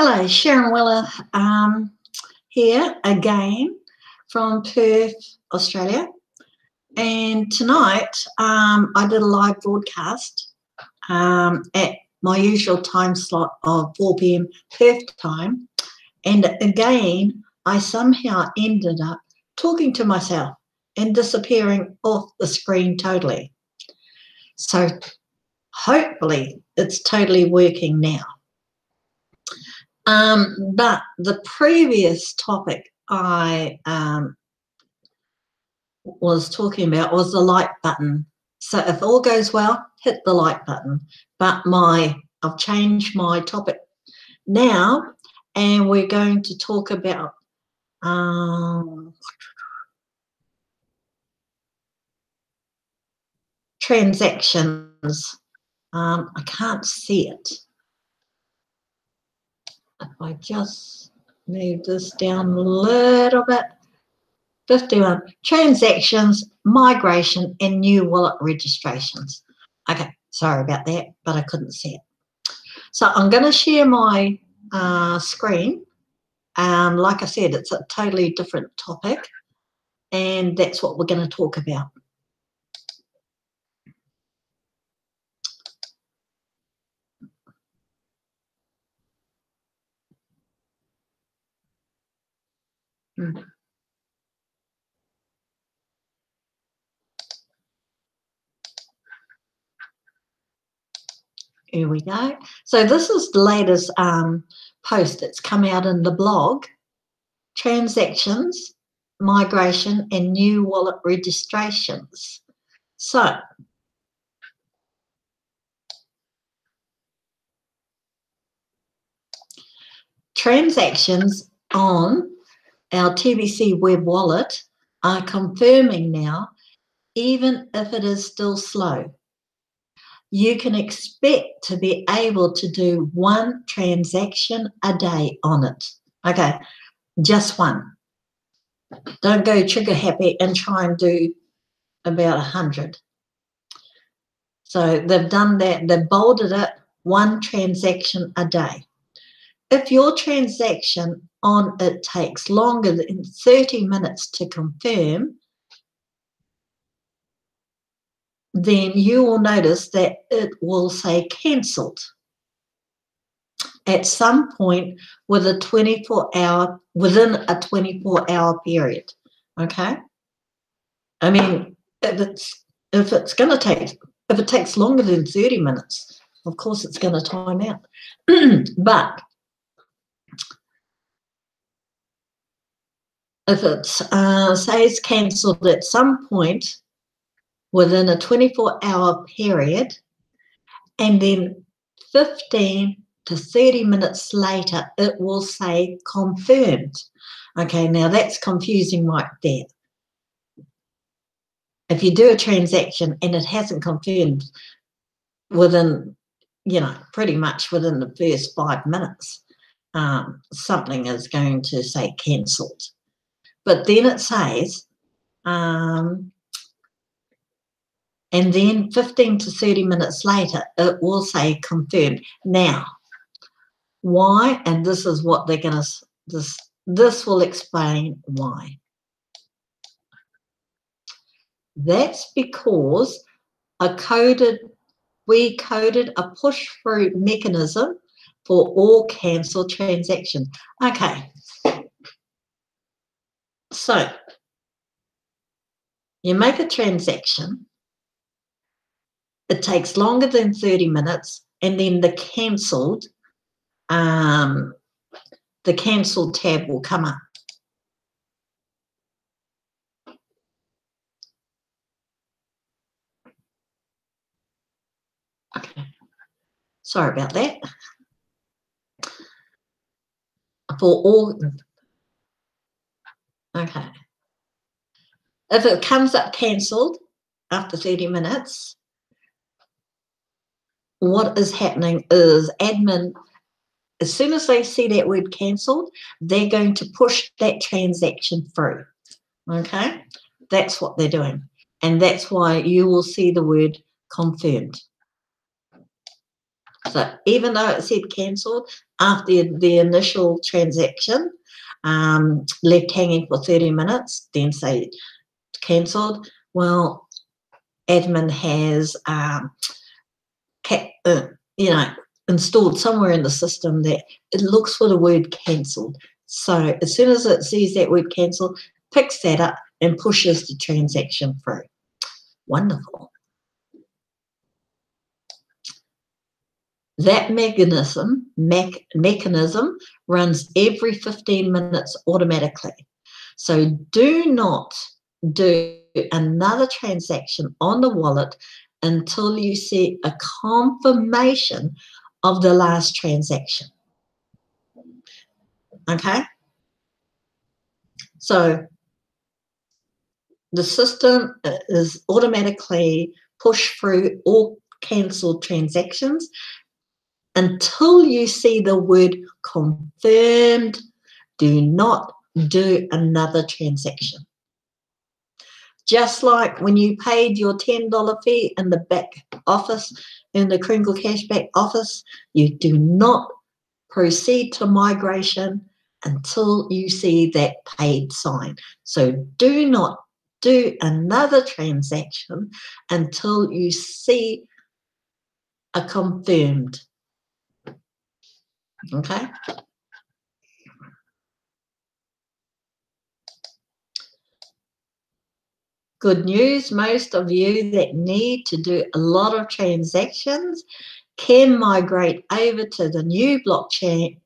Hello, Sharon Weller here again from Perth, Australia. And tonight I did a live broadcast at my usual time slot of 4 p.m. Perth time. And again, I somehow ended up talking to myself and disappearing off the screen totally. So hopefully it's totally working now. But the previous topic I was talking about was the like button. So if all goes well, hit the like button. But I've changed my topic now, and we're going to talk about transactions. I can't see it. If I just move this down a little bit. 51, transactions, migration, and new wallet registrations. Okay, sorry about that, but I couldn't see it. So I'm going to share my screen. Like I said, it's a totally different topic, and that's what we're going to talk about. Here we go. So this is the latest post that's come out in the blog. Transactions, migration, and new wallet registrations. So transactions on our TBC web wallet are confirming now, even if it is still slow. You can expect to be able to do 1 transaction a day on it. Okay, just 1. Don't go trigger happy and try and do about 100. So they've done that, they've bolded it, 1 transaction a day. If your transaction on it takes longer than 30 minutes to confirm, then you will notice that it will say cancelled at some point within a 24-hour period. Okay, I mean, if it takes longer than 30 minutes, of course it's going to time out. But if it says cancelled at some point within a 24-hour period, and then 15 to 30 minutes later, it will say confirmed. Okay, now that's confusing right there. If you do a transaction and it hasn't confirmed within, pretty much within the first 5 minutes, something is going to say cancelled. But then it says, and then 15 to 30 minutes later, it will say confirmed. Now, why? And this is what they're going to, this will explain why. That's because we coded a push-through mechanism for all cancelled transactions. Okay. So, you make a transaction. It takes longer than 30 minutes, and then the cancelled tab will come up. Okay, sorry about that. Okay. If it comes up cancelled after 30 minutes, what is happening is admin, as soon as they see that word cancelled, they're going to push that transaction through. Okay, that's what they're doing, and that's why you will see the word confirmed. So even though it said cancelled after the initial transaction, left hanging for 30 minutes, then say cancelled, well, admin has installed somewhere in the system that it looks for the word cancelled. So as soon as it sees that word cancelled, picks that up and pushes the transaction through. Wonderful. That mechanism runs every 15 minutes automatically. So do not do another transaction on the wallet until you see a confirmation of the last transaction. Okay? So the system is automatically push through all cancelled transactions until you see the word confirmed. Do not do another transaction. Just like when you paid your $10 fee in the back office, in the Kringle Cashback office, you do not proceed to migration until you see that paid sign. So do not do another transaction until you see a confirmed. Okay? Good news, most of you that need to do a lot of transactions can migrate over to the new blockchain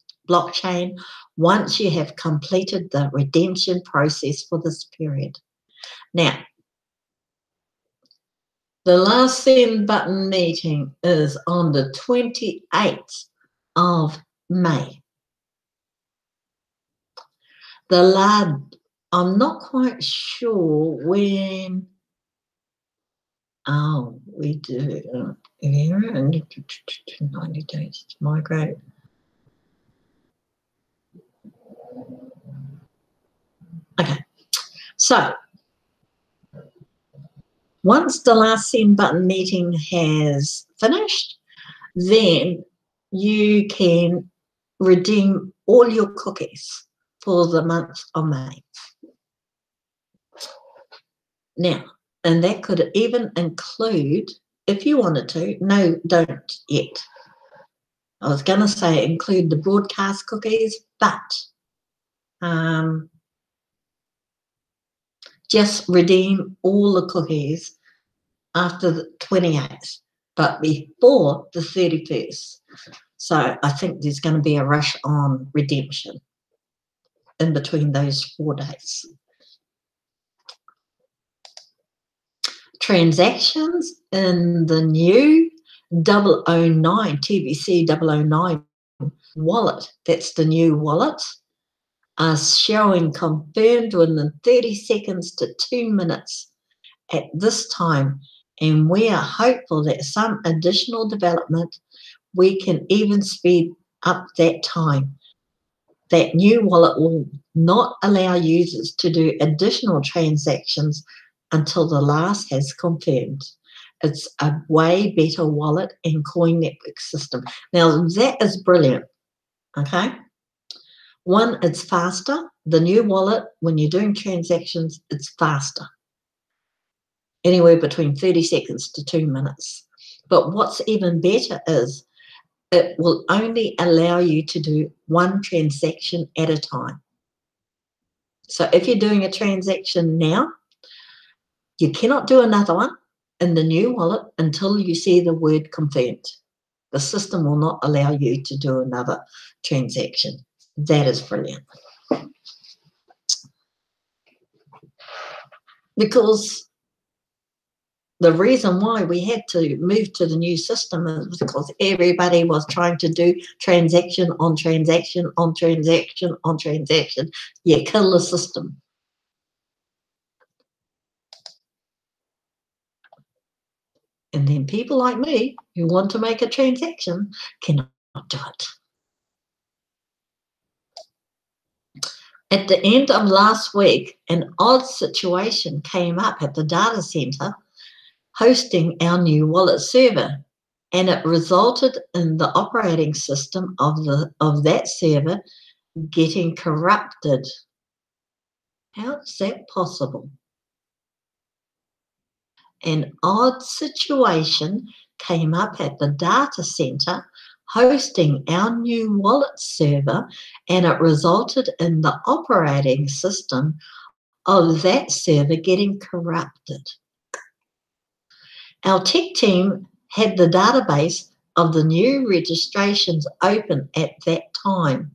once you have completed the redemption process for this period. Now, the last send button meeting is on the 28th of May. I'm not quite sure when. Oh, we do. 90 days to migrate. Okay, so once the last send button meeting has finished, then you can redeem all your cookies for the month of May. Now, and that could even include, if you wanted to, no, don't yet. I was going to say include the broadcast cookies, but just redeem all the cookies after the 28th, but before the 31st. So I think there's going to be a rush on redemption in between those 4 days. Transactions in the new 009 TBC 009 wallet, that's the new wallet, are showing confirmed within 30 seconds to 2 minutes at this time, and we are hopeful that some additional development we can even speed up that time. That new wallet will not allow users to do additional transactions until the last has confirmed. It's a way better wallet and coin network system. Now that is brilliant, okay? One, it's faster. The new wallet, when you're doing transactions, it's faster. Anywhere between 30 seconds to 2 minutes. But what's even better is it will only allow you to do one transaction at a time. So if you're doing a transaction now, you cannot do another one in the new wallet until you see the word confirmed. The system will not allow you to do another transaction. That is brilliant. Because the reason why we had to move to the new system is because everybody was trying to do transaction on transaction on transaction on transaction. You kill the system. And then people like me who want to make a transaction cannot do it. At the end of last week, an odd situation came up at the data center hosting our new wallet server, and it resulted in the operating system of that server getting corrupted. How is that possible? An odd situation came up at the data center hosting our new wallet server, and it resulted in the operating system of that server getting corrupted. Our tech team had the database of the new registrations open at that time.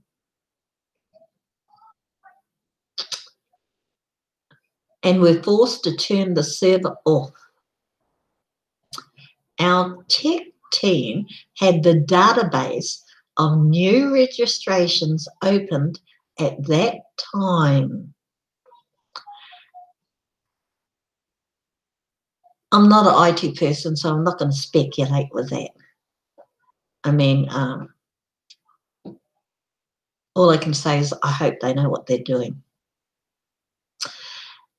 And we're forced to turn the server off. Our tech team had the database of new registrations opened at that time. I'm not an IT person, so I'm not going to speculate with that. I mean, all I can say is I hope they know what they're doing.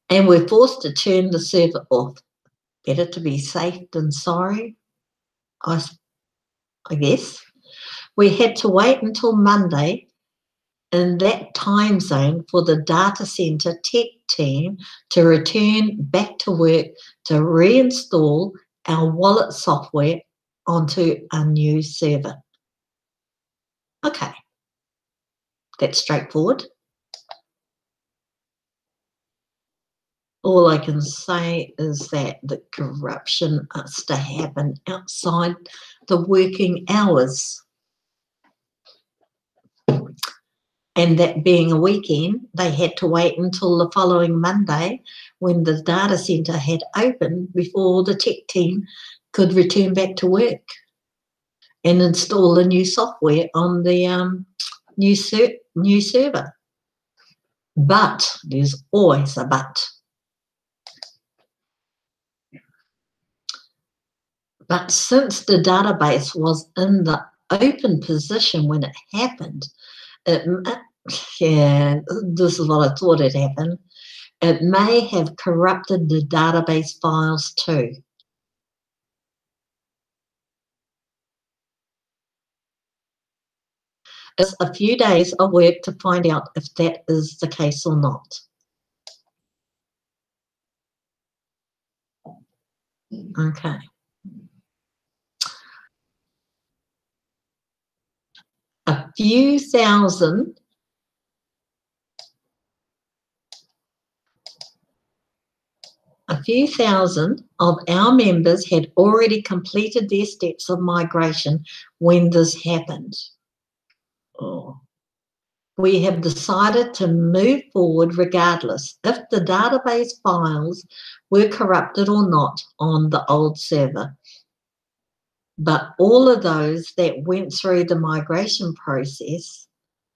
And we're forced to turn the server off. Better to be safe than sorry, I guess. We had to wait until Monday in that time zone for the data center tech team to return back to work to reinstall our wallet software onto a new server. Okay, that's straightforward. All I can say is that the corruption has to happen outside the working hours. And that being a weekend, they had to wait until the following Monday when the data center had opened before the tech team could return back to work and install the new software on the new server. But there's always a but. But since the database was in the open position when it happened, yeah, this is what I thought had happened. It may have corrupted the database files too. It's a few days of work to find out if that is the case or not. Okay. A few thousand of our members had already completed their steps of migration when this happened. Oh. We have decided to move forward regardless if the database files were corrupted or not on the old server. But all of those that went through the migration process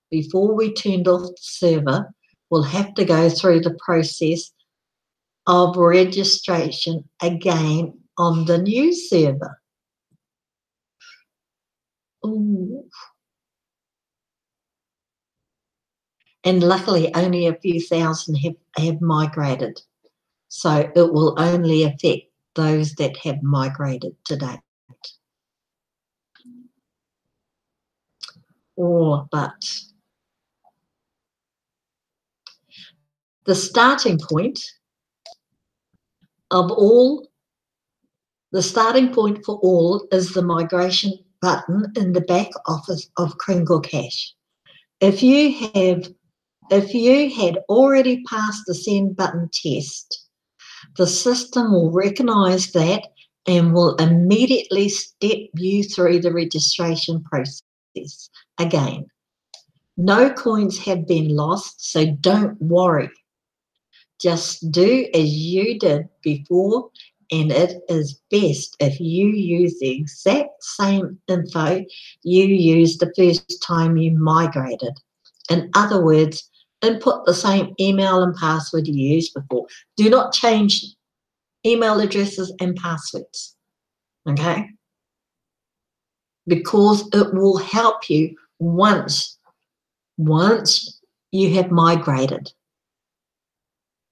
before we turned off the server will have to go through the process of registration again on the new server. Ooh. And luckily only a few thousand have migrated. So it will only affect those that have migrated to date. But the starting point for all is the migration button in the back office of Kringle Cash. If you had already passed the send button test, the system will recognize that and will immediately step you through the registration process again. No coins have been lost, so don't worry. Just do as you did before, and it is best if you use the exact same info you used the first time you migrated. In other words, input the same email and password you used before. Do not change email addresses and passwords, okay? Because it will help you once you have migrated.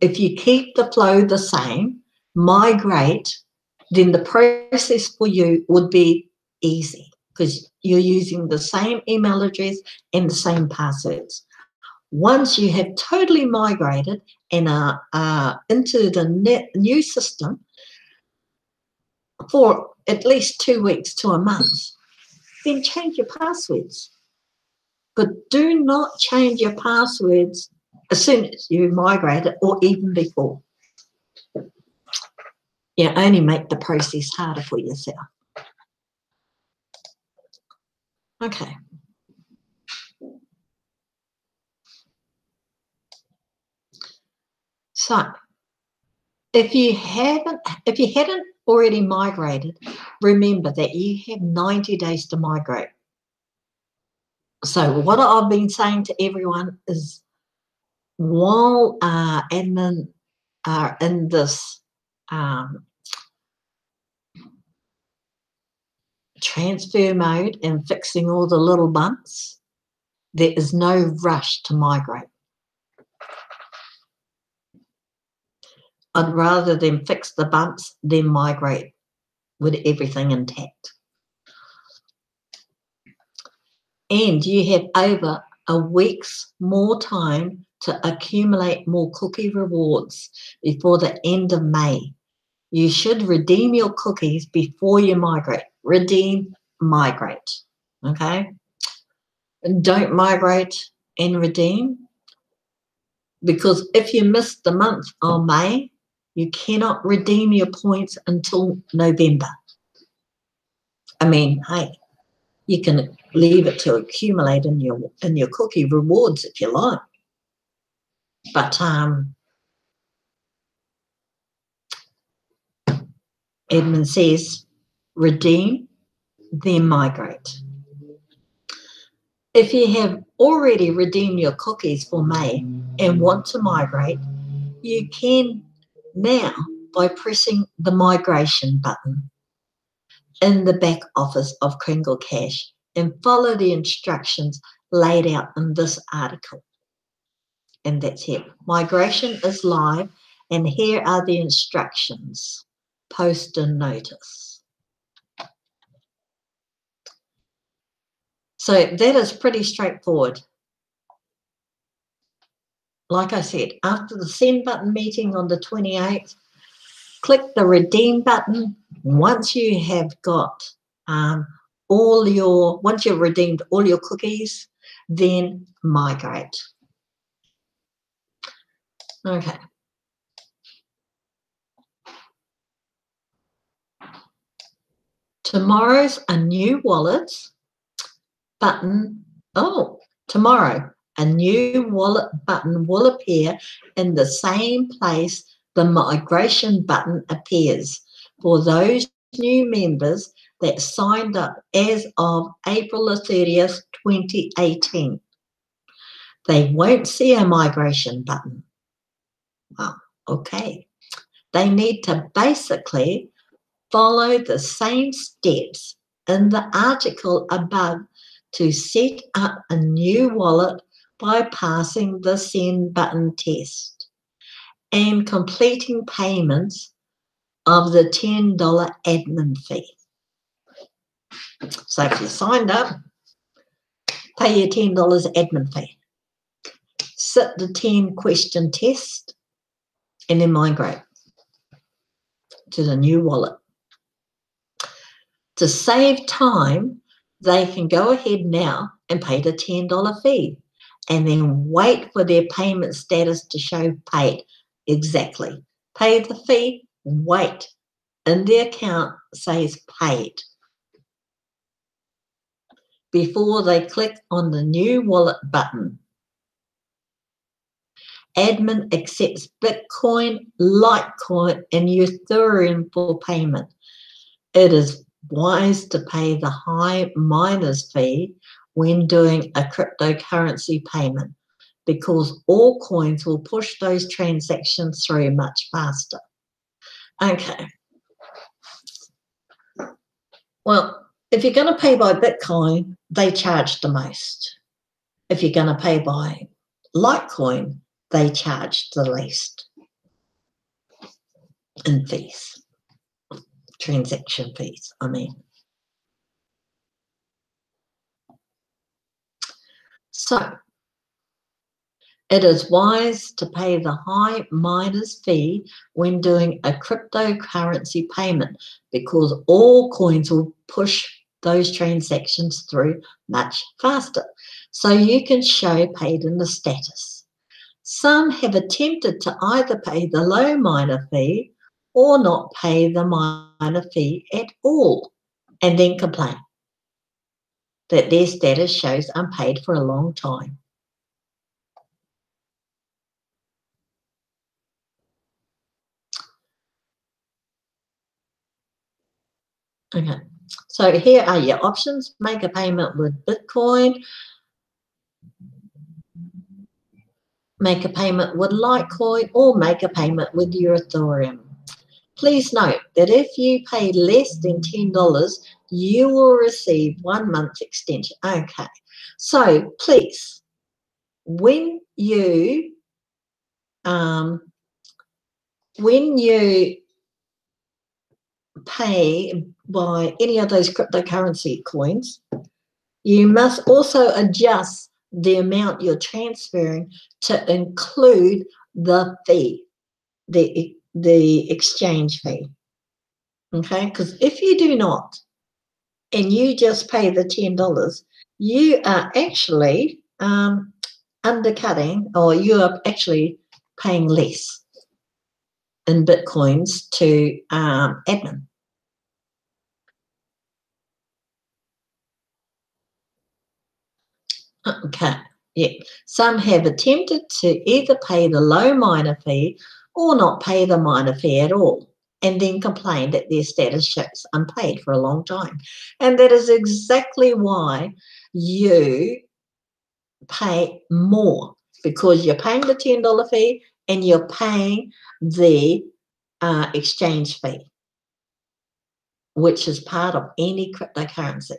If you keep the flow the same, migrate, then the process for you would be easy because you're using the same email address and the same passwords. Once you have totally migrated and are into the new system for at least 2 weeks to a month, then change your passwords. But do not change your passwords as soon as you migrate it or even before. You only make the process harder for yourself. Okay. So if you hadn't already migrated, remember that you have 90 days to migrate. So what I've been saying to everyone is, while admin are in this transfer mode and fixing all the little bumps, there is no rush to migrate. I'd rather them fix the bumps than migrate with everything intact. And you have over a week's more time to accumulate more cookie rewards before the end of May. You should redeem your cookies before you migrate. Redeem, migrate, okay? And don't migrate and redeem, because if you miss the month of May, you cannot redeem your points until November. I mean, hey, you can leave it to accumulate in your cookie rewards if you like. But Edmund says, redeem, then migrate. If you have already redeemed your cookies for May and want to migrate, you can now by pressing the migration button in the back office of Kringle Cash and follow the instructions laid out in this article. And that's it. Migration is live, and here are the instructions. Post a notice. So that is pretty straightforward. Like I said, after the send button meeting on the 28th, click the redeem button. Once you have got once you've redeemed all your cookies, then migrate. Okay. Tomorrow's a new wallet button. Oh, tomorrow a new wallet button will appear in the same place the migration button appears for those new members that signed up as of April the 30th, 2018. They won't see a migration button. Well, okay. They need to basically follow the same steps in the article above to set up a new wallet by passing the send button test and completing payments of the $10 admin fee. So if you signed up, pay your $10 admin fee. Sit the 10-question test and then migrate to the new wallet. To save time, they can go ahead now and pay the $10 fee and then wait for their payment status to show paid. Exactly. Pay the fee, wait. In the account says paid before they click on the new wallet button. Admin accepts Bitcoin, Litecoin, and Ethereum for payment. It is wise to pay the high miners fee when doing a cryptocurrency payment because all coins will push those transactions through much faster. Okay. Well, if you're going to pay by Bitcoin, they charge the most. If you're going to pay by Litecoin, they charge the least in fees, transaction fees, I mean. So it is wise to pay the high miner's fee when doing a cryptocurrency payment, because all coins will push those transactions through much faster, so you can show paid in the status. Some have attempted to either pay the low miner fee or not pay the miner fee at all, and then complain that their status shows unpaid for a long time. Okay, so here are your options. Make a payment with Bitcoin, make a payment with Litecoin, or make a payment with your Ethereum. Please note that if you pay less than $10, you will receive 1 month extension. Okay, so please, when you pay by any of those cryptocurrency coins, you must also adjust the amount you're transferring to include the fee, the exchange fee. Okay, because if you do not, and you just pay the $10, you are actually undercutting, or you are actually paying less in Bitcoins to admin. Okay, yeah. Some have attempted to either pay the low miner fee or not pay the miner fee at all, and then complain that their status shows unpaid for a long time. And that is exactly why you pay more, because you're paying the $10 fee and you're paying the exchange fee, which is part of any cryptocurrency.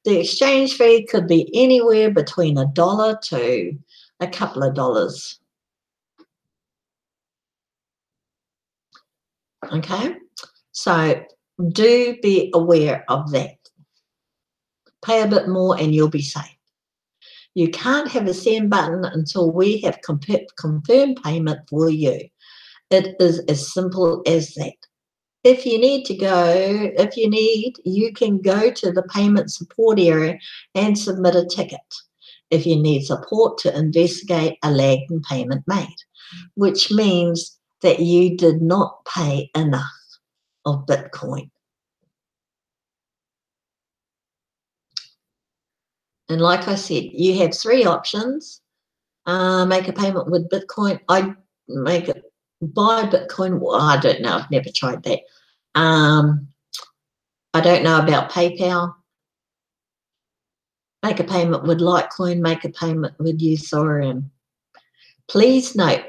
The exchange fee could be anywhere between $1 to a couple of dollars. Okay, so do be aware of that. Pay a bit more and you'll be safe. You can't have a send button until we have confirmed payment for you. It is as simple as that. If you need, you can go to the payment support area and submit a ticket if you need support to investigate a lag in payment made, which means that you did not pay enough of Bitcoin. And like I said, you have 3 options. Make a payment with Bitcoin. I make it buy Bitcoin. Well, I don't know. I've never tried that. I don't know about PayPal. Make a payment with Litecoin. Make a payment with Ethereum. Please note,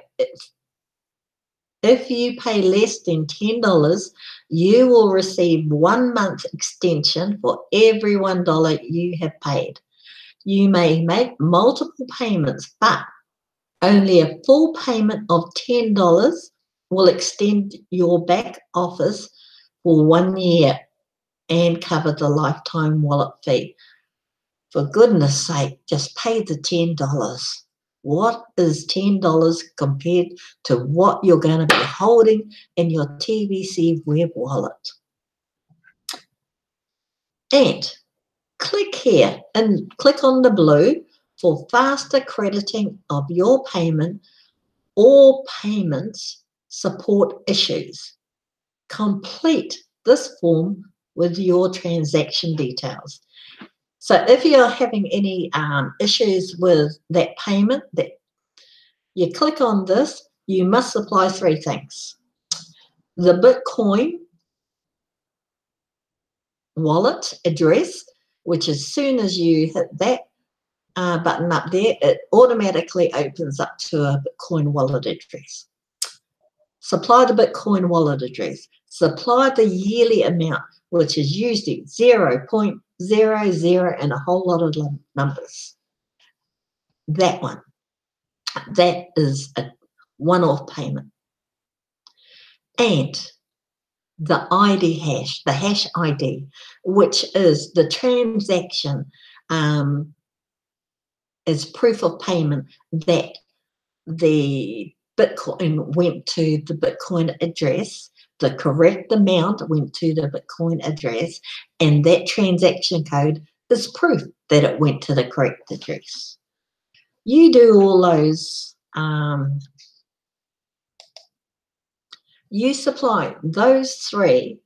if you pay less than $10, you will receive 1 month extension for every $1 you have paid. You may make multiple payments, but only a full payment of $10 will extend your back office for 1 year and cover the lifetime wallet fee. For goodness sake, just pay the $10. What is $10 compared to what you're going to be holding in your TBC web wallet? And click here and click on the blue for faster crediting of your payment or payments support issues. Complete this form with your transaction details. So if you're having any issues with that payment, that you click on this, you must supply 3 things. The Bitcoin wallet address, which as soon as you hit that button up there, it automatically opens up to a Bitcoin wallet address. Supply the Bitcoin wallet address. Supply the yearly amount, which is usually 0.00 and a whole lot of numbers. That one. That is a one-off payment. And the ID hash, the hash ID, which is the transaction as proof of payment that the Bitcoin went to the Bitcoin address, the correct amount went to the Bitcoin address, and that transaction code is proof that it went to the correct address. You do all those, you supply those 3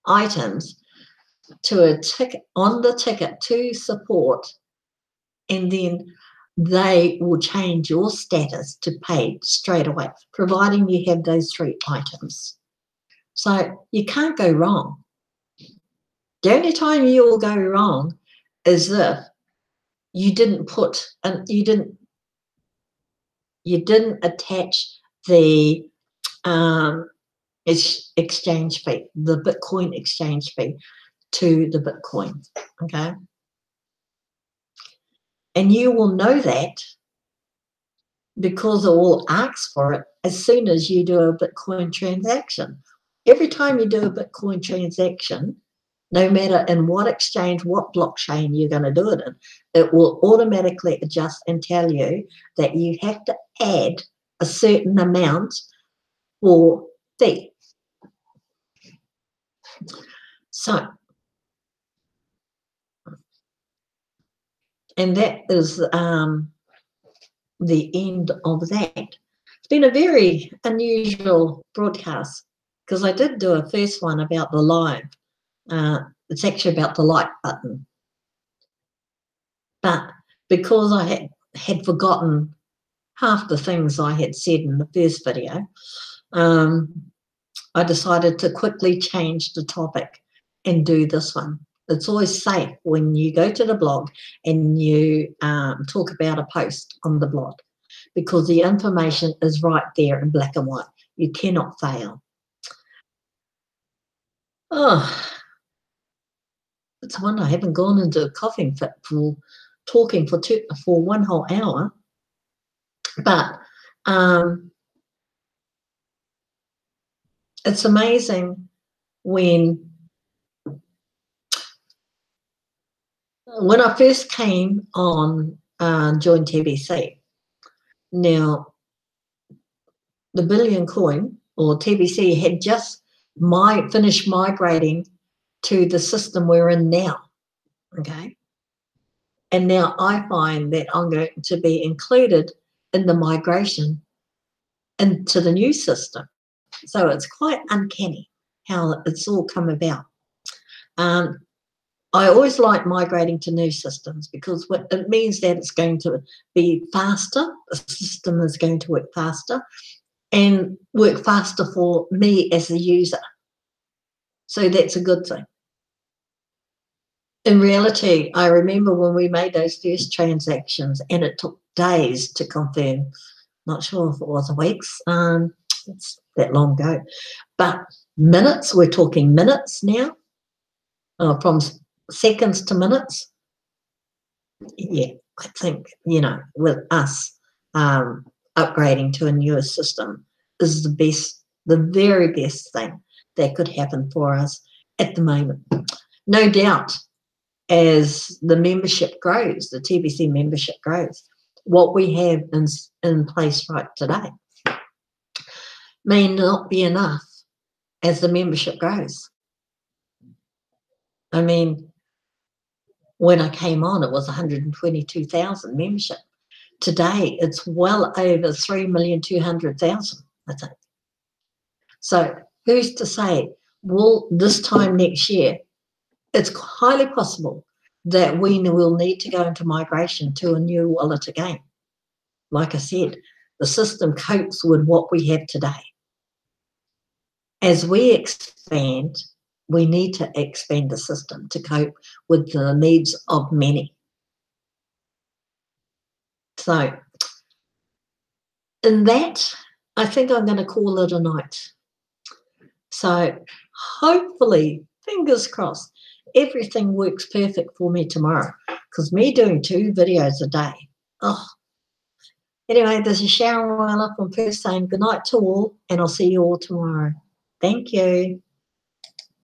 items to a ticket on the ticket to support, and then they will change your status to paid straight away, providing you have those 3 items. So you can't go wrong. The only time you will go wrong is if you didn't put and you didn't attach the exchange fee, the Bitcoin exchange fee, to the Bitcoin. Okay, and you will know that because it will ask for it as soon as you do a Bitcoin transaction. Every time you do a Bitcoin transaction, no matter in what exchange, what blockchain you're going to do it in, it will automatically adjust and tell you that you have to add a certain amount for fee. So, and that is the end of that. It's been a very unusual broadcast because I did do a first one about the live. It's actually about the like button. But because I had forgotten half the things I had said in the first video, I decided to quickly change the topic and do this one. It's always safe when you go to the blog and you talk about a post on the blog, because the information is right there in black and white. You cannot fail. Oh, it's one I haven't gone into a coughing fit for talking for 1 whole hour. But it's amazing when I first came on joined TBC. Now, the Billion Coin, or TBC, had just finished migrating to the system we're in now, okay? And now I find that I'm going to be included in the migration into the new system. So it's quite uncanny how it's all come about. I always like migrating to new systems because it means that it's going to be faster. The system is going to work faster and work faster for me as a user. So that's a good thing. In reality, I remember when we made those first transactions and it took days to confirm. Not sure if it was weeks. It's that long ago. But minutes, we're talking minutes now, from seconds to minutes. Yeah, I think, with us upgrading to a newer system is the very best thing that could happen for us at the moment. No doubt, as the membership grows, the TBC membership grows, what we have in place right today may not be enough as the membership grows. I mean, when I came on, it was 122,000 membership. Today, it's well over 3,200,000, I think. So who's to say, well, this time next year, it's highly possible that we will need to go into migration to a new wallet again. Like I said, the system copes with what we have today. As we expand, we need to expand the system to cope with the needs of many. So, in that, I think I'm going to call it a night. So, hopefully, fingers crossed, everything works perfect for me tomorrow, because me doing 2 videos a day. Oh. Anyway, this is Sharon Weller from Perth saying good night to all, and I'll see you all tomorrow. Thank you.